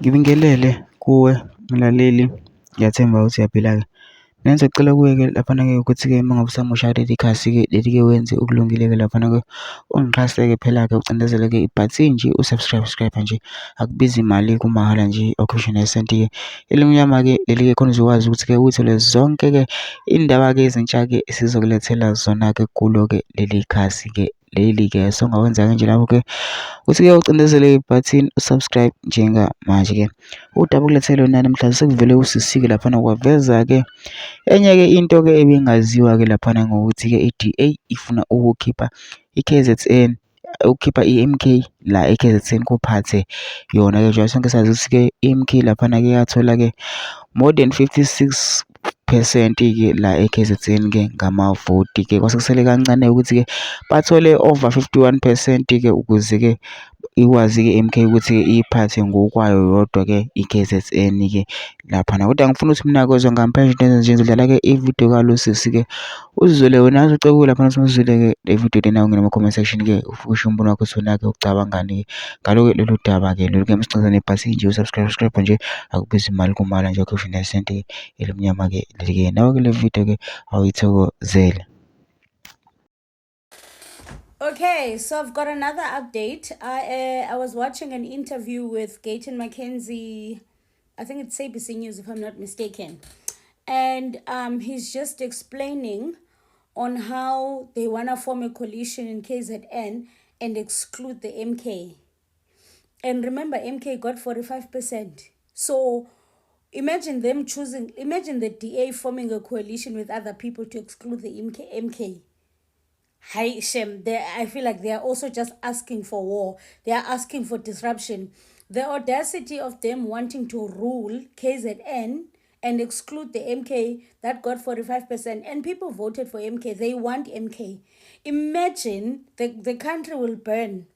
Ngibingelele kuwe mlaleli, ngiyathemba ukuthi uyaphila-ke. Mina ngizocela kuwe-ke laphana-ke ukuthi-ke uma ngabe usamusha leli khasi-ke leli-ke wenze okulungile-ke laphana-ke ungixhase-ke phela-ke ucindezele-ke ibhathini nje usubscribe nje, akubizi imali kumahhala nje okhishwa nesenti-ke elimnyama-ke leli-ke khona uzokwazi ukuthi-ke uyithole zonke-ke iy'ndaba-ke ezintsha-ke esizokulethela zona-ke kulo-ke leli khasi-ke leli-ke. So ongakwenza-ke nje lapho-ke uthi-ke ucindezele ibhathini usubscribe njengamanje-ke. Udaba ukulethele lona namhlanje sekuvele usisi-ke laphana kwaveza-ke enye-ke into-ke ebingaziwa-ke laphana ngokuthi-ke i-DA ifuna ukukhipha i-KZN, ukukhipha i-MK la e-KZN kuphathe yona-ke njengoba sonke sazi ukuthi-ke i-MK laphana-ke yathola-ke more than 56% ke la e-KZN-ke ngamavoti-ke. Kwase kusele kancane ukuthi-ke bathole over 51% ke ukuze-ke ikwazi-ke MK ukuthi-ke iyiphathe ngokwayo yodwa-ke i-KZN-ke laphana. Kodwa ngifuna ukuthi mina kozwa ngampela into nje ngizodlala-ke ividiyo kalosisi-ke uzizwele wena azocekuwe laphana uzizwele-ke le video lena ungene ama-comment section-ke ufushe umbono wakho thina-ke ucabangani-ke ngalo-ke lolu daba-ke lolu-ke msicela nebhasi nje usubscribe nje akubizi imali kumahhala nje akhishwa nesenti elimnyama-ke leli-ke. Nawe-ke le video-ke awuyithokozele. Okay, so I've got another update. I was watching an interview with Gayton McKenzie. I think it's ABC News if I'm not mistaken. And he's just explaining on how they want to form a coalition in KZN and exclude the MK. And remember, MK got 45%. So imagine them imagine the DA forming a coalition with other people to exclude the MK. Hi Shem, I feel like they are also just asking for war. They are asking for disruption. The audacity of them wanting to rule KZN and exclude the MK that got 45%, and people voted for MK. They want MK. Imagine the country will burn.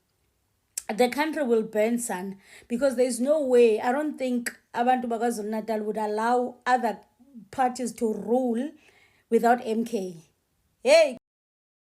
The country will burn, son, because there's no way. I don't think Abantu BaKwaZulu Natal would allow other parties to rule without MK. Hey.